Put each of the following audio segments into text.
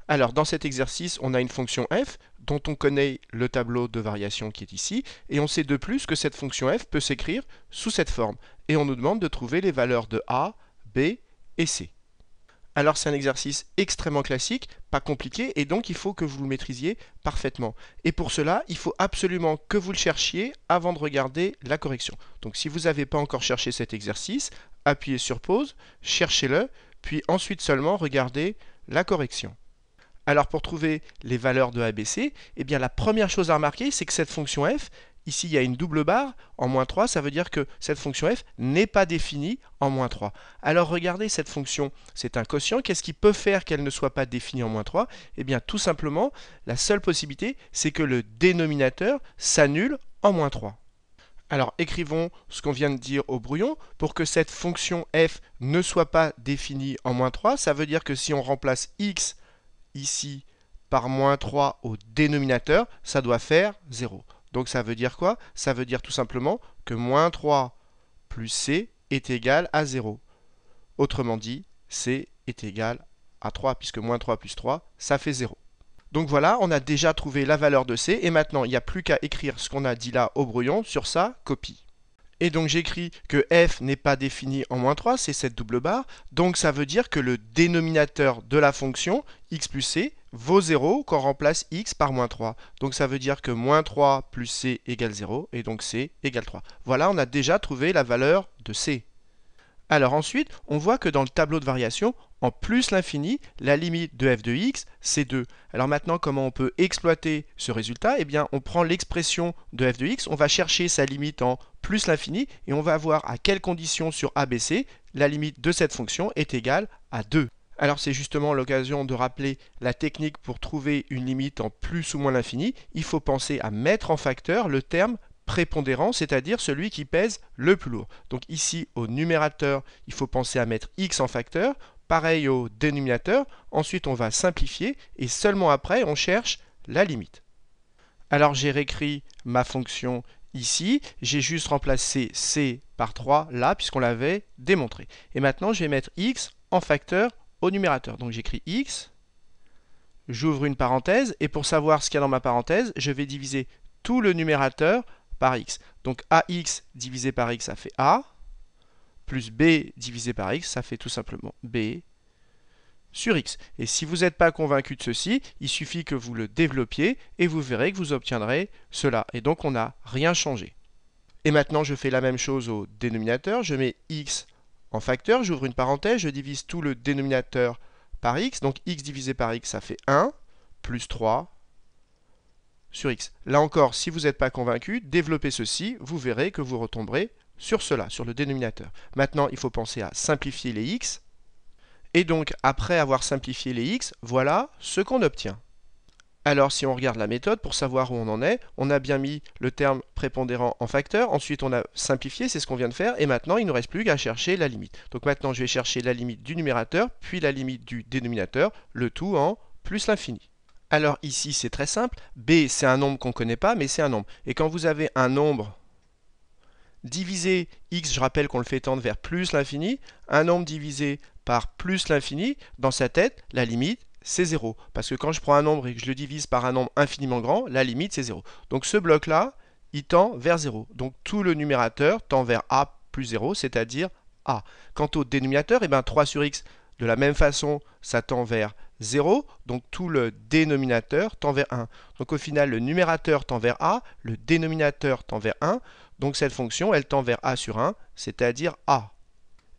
Alors, dans cet exercice, on a une fonction f dont on connaît le tableau de variation qui est ici, et on sait de plus que cette fonction f peut s'écrire sous cette forme. Et on nous demande de trouver les valeurs de a, b et c. Alors c'est un exercice extrêmement classique, pas compliqué, et donc il faut que vous le maîtrisiez parfaitement. Et pour cela, il faut absolument que vous le cherchiez avant de regarder la correction. Donc si vous n'avez pas encore cherché cet exercice, appuyez sur pause, cherchez-le, puis ensuite seulement regardez la correction. Alors pour trouver les valeurs de ABC, eh bien la première chose à remarquer, c'est que cette fonction f, ici il y a une double barre, en moins 3, ça veut dire que cette fonction f n'est pas définie en moins 3. Alors regardez, cette fonction, c'est un quotient, qu'est-ce qui peut faire qu'elle ne soit pas définie en moins 3? Eh bien tout simplement, la seule possibilité, c'est que le dénominateur s'annule en moins 3. Alors écrivons ce qu'on vient de dire au brouillon. Pour que cette fonction f ne soit pas définie en moins 3, ça veut dire que si on remplace x ici par moins 3 au dénominateur, ça doit faire 0. Donc ça veut dire quoi? Ça veut dire tout simplement que moins 3 plus c est égal à 0. Autrement dit, c est égal à 3, puisque moins 3 plus 3, ça fait 0. Donc voilà, on a déjà trouvé la valeur de c, et maintenant il n'y a plus qu'à écrire ce qu'on a dit là au brouillon sur sa copie. Et donc j'écris que f n'est pas défini en moins 3, c'est cette double barre. Donc ça veut dire que le dénominateur de la fonction x plus c vaut 0 quand on remplace x par moins 3. Donc ça veut dire que moins 3 plus c égale 0, et donc c égale 3. Voilà, on a déjà trouvé la valeur de c. Alors ensuite, on voit que dans le tableau de variation, en plus l'infini, la limite de f de x, c'est 2. Alors maintenant, comment on peut exploiter ce résultat? Eh bien, on prend l'expression de f de x, on va chercher sa limite en plus l'infini, et on va voir à quelles conditions sur ABC, la limite de cette fonction est égale à 2. Alors c'est justement l'occasion de rappeler la technique pour trouver une limite en plus ou moins l'infini. Il faut penser à mettre en facteur le terme prépondérant, c'est-à-dire celui qui pèse le plus lourd. Donc ici, au numérateur, il faut penser à mettre x en facteur. Pareil au dénominateur. Ensuite, on va simplifier et seulement après, on cherche la limite. Alors j'ai réécrit ma fonction ici. J'ai juste remplacé c par 3 là, puisqu'on l'avait démontré. Et maintenant, je vais mettre x en facteur au numérateur. Donc j'écris x, j'ouvre une parenthèse, et pour savoir ce qu'il y a dans ma parenthèse, je vais diviser tout le numérateur par x. Donc ax divisé par x, ça fait a, plus b divisé par x, ça fait tout simplement b sur x. Et si vous n'êtes pas convaincu de ceci, il suffit que vous le développiez et vous verrez que vous obtiendrez cela. Et donc on n'a rien changé. Et maintenant je fais la même chose au dénominateur, je mets x en facteur, j'ouvre une parenthèse, je divise tout le dénominateur par x, donc x divisé par x, ça fait 1, plus 3 sur x. Là encore, si vous n'êtes pas convaincu, développez ceci, vous verrez que vous retomberez sur cela, sur le dénominateur. Maintenant, il faut penser à simplifier les x. Et donc, après avoir simplifié les x, voilà ce qu'on obtient. Alors, si on regarde la méthode, pour savoir où on en est, on a bien mis le terme prépondérant en facteur, ensuite on a simplifié, c'est ce qu'on vient de faire, et maintenant il ne nous reste plus qu'à chercher la limite. Donc maintenant, je vais chercher la limite du numérateur, puis la limite du dénominateur, le tout en plus l'infini. Alors ici, c'est très simple. B, c'est un nombre qu'on ne connaît pas, mais c'est un nombre. Et quand vous avez un nombre divisé x, je rappelle qu'on le fait tendre vers plus l'infini, un nombre divisé par plus l'infini, dans sa tête, la limite, c'est 0. Parce que quand je prends un nombre et que je le divise par un nombre infiniment grand, la limite, c'est 0. Donc ce bloc-là, il tend vers 0. Donc tout le numérateur tend vers a plus 0, c'est-à-dire a. Quant au dénominateur, eh bien, 3 sur x, de la même façon, ça tend vers 0, donc tout le dénominateur tend vers 1. Donc au final, le numérateur tend vers a, le dénominateur tend vers 1, donc cette fonction, elle tend vers a sur 1, c'est-à-dire a.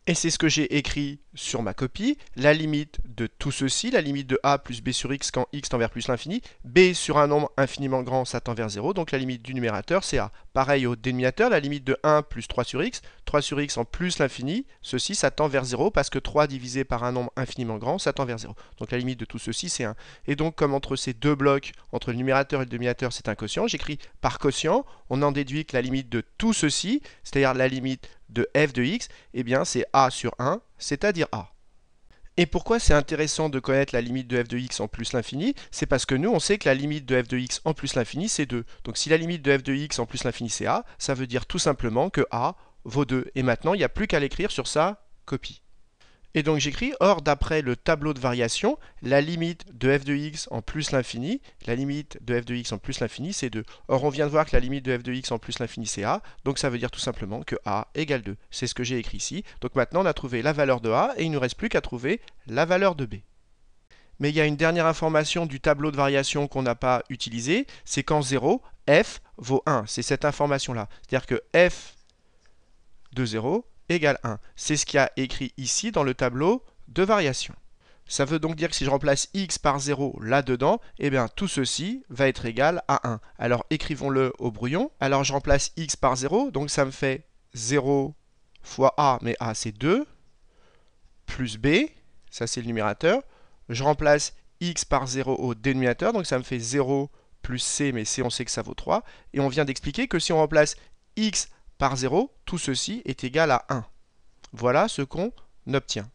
Et c'est ce que j'ai écrit sur ma copie, la limite de tout ceci, la limite de a plus b sur x quand x tend vers plus l'infini, b sur un nombre infiniment grand, ça tend vers 0, donc la limite du numérateur, c'est a. Pareil au dénominateur, la limite de 1 plus 3 sur x en plus l'infini, ceci, ça tend vers 0, parce que 3 divisé par un nombre infiniment grand, ça tend vers 0. Donc la limite de tout ceci, c'est 1. Et donc, comme entre ces deux blocs, entre le numérateur et le dénominateur, c'est un quotient, j'écris par quotient, on en déduit que la limite de tout ceci, c'est-à-dire la limite de f de x, eh bien c'est a sur 1, c'est-à-dire a. Et pourquoi c'est intéressant de connaître la limite de f de x en plus l'infini? C'est parce que nous, on sait que la limite de f de x en plus l'infini, c'est 2. Donc si la limite de f de x en plus l'infini, c'est a, ça veut dire tout simplement que a vaut 2. Et maintenant, il n'y a plus qu'à l'écrire sur sa copie. Et donc j'écris, or d'après le tableau de variation, la limite de f de x en plus l'infini, la limite de f de x en plus l'infini, c'est 2. Or on vient de voir que la limite de f de x en plus l'infini, c'est a, donc ça veut dire tout simplement que a égale 2. C'est ce que j'ai écrit ici. Donc maintenant on a trouvé la valeur de a, et il ne nous reste plus qu'à trouver la valeur de b. Mais il y a une dernière information du tableau de variation qu'on n'a pas utilisée, c'est qu'en 0, f vaut 1. C'est cette information-là. C'est-à-dire que f de 0 égale 1. C'est ce qu'il y a écrit ici dans le tableau de variation. Ça veut donc dire que si je remplace x par 0 là-dedans, eh bien tout ceci va être égal à 1. Alors écrivons-le au brouillon. Alors je remplace x par 0, donc ça me fait 0 fois a, mais a c'est 2, plus b, ça c'est le numérateur. Je remplace x par 0 au dénominateur, donc ça me fait 0 plus c, mais c on sait que ça vaut 3. Et on vient d'expliquer que si on remplace x par 0, tout ceci est égal à 1. Voilà ce qu'on obtient.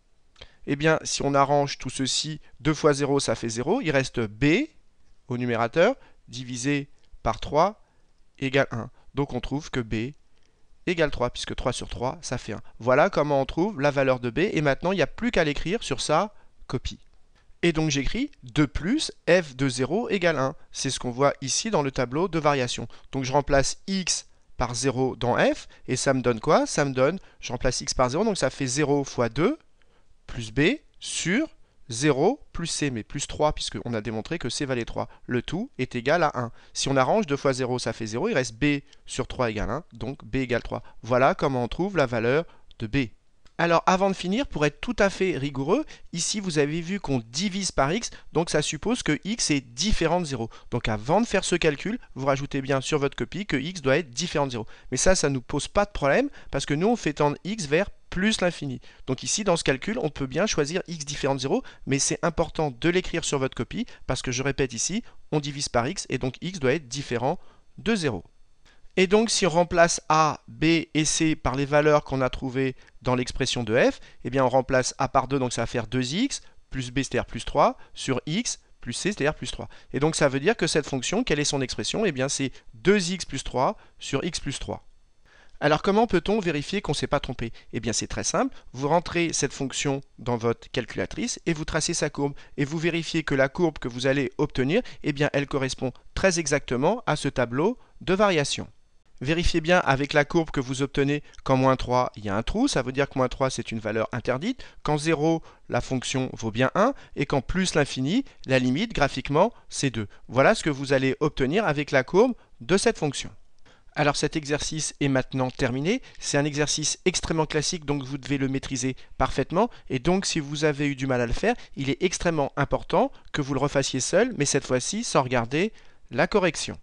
Eh bien, si on arrange tout ceci, 2 fois 0, ça fait 0. Il reste b au numérateur, divisé par 3, égale 1. Donc on trouve que b égale 3, puisque 3 sur 3, ça fait 1. Voilà comment on trouve la valeur de b. Et maintenant, il n'y a plus qu'à l'écrire sur sa copie. Et donc j'écris 2 plus f de 0 égale 1. C'est ce qu'on voit ici dans le tableau de variation. Donc je remplace x par 0 dans f, et ça me donne quoi? Ça me donne, je remplace x par 0, donc ça fait 0 fois 2, plus b, sur 0 plus c, mais plus 3, puisqu'on a démontré que c valait 3. Le tout est égal à 1. Si on arrange 2 fois 0, ça fait 0, il reste b sur 3 égale 1, donc b égale 3. Voilà comment on trouve la valeur de b. Alors avant de finir, pour être tout à fait rigoureux, ici vous avez vu qu'on divise par x, donc ça suppose que x est différent de 0. Donc avant de faire ce calcul, vous rajoutez bien sur votre copie que x doit être différent de 0. Mais ça ne nous pose pas de problème, parce que nous on fait tendre x vers plus l'infini. Donc ici dans ce calcul, on peut bien choisir x différent de 0, mais c'est important de l'écrire sur votre copie, parce que je répète ici, on divise par x, et donc x doit être différent de 0. Et donc, si on remplace a, b et c par les valeurs qu'on a trouvées dans l'expression de f, eh bien on remplace a par 2, donc ça va faire 2x, plus b, c'est-à-dire plus 3, sur x, plus c, c'est-à-dire plus 3. Et donc ça veut dire que cette fonction, quelle est son expression? Eh bien c'est 2x plus 3 sur x plus 3. Alors comment peut-on vérifier qu'on ne s'est pas trompé? Eh bien c'est très simple, vous rentrez cette fonction dans votre calculatrice et vous tracez sa courbe. Et vous vérifiez que la courbe que vous allez obtenir, eh bien elle correspond très exactement à ce tableau de variation. Vérifiez bien avec la courbe que vous obtenez qu'en moins 3, il y a un trou, ça veut dire que moins 3 c'est une valeur interdite, qu'en 0, la fonction vaut bien 1, et qu'en plus l'infini, la limite graphiquement c'est 2. Voilà ce que vous allez obtenir avec la courbe de cette fonction. Alors cet exercice est maintenant terminé, c'est un exercice extrêmement classique, donc vous devez le maîtriser parfaitement, et donc si vous avez eu du mal à le faire, il est extrêmement important que vous le refassiez seul, mais cette fois-ci sans regarder la correction.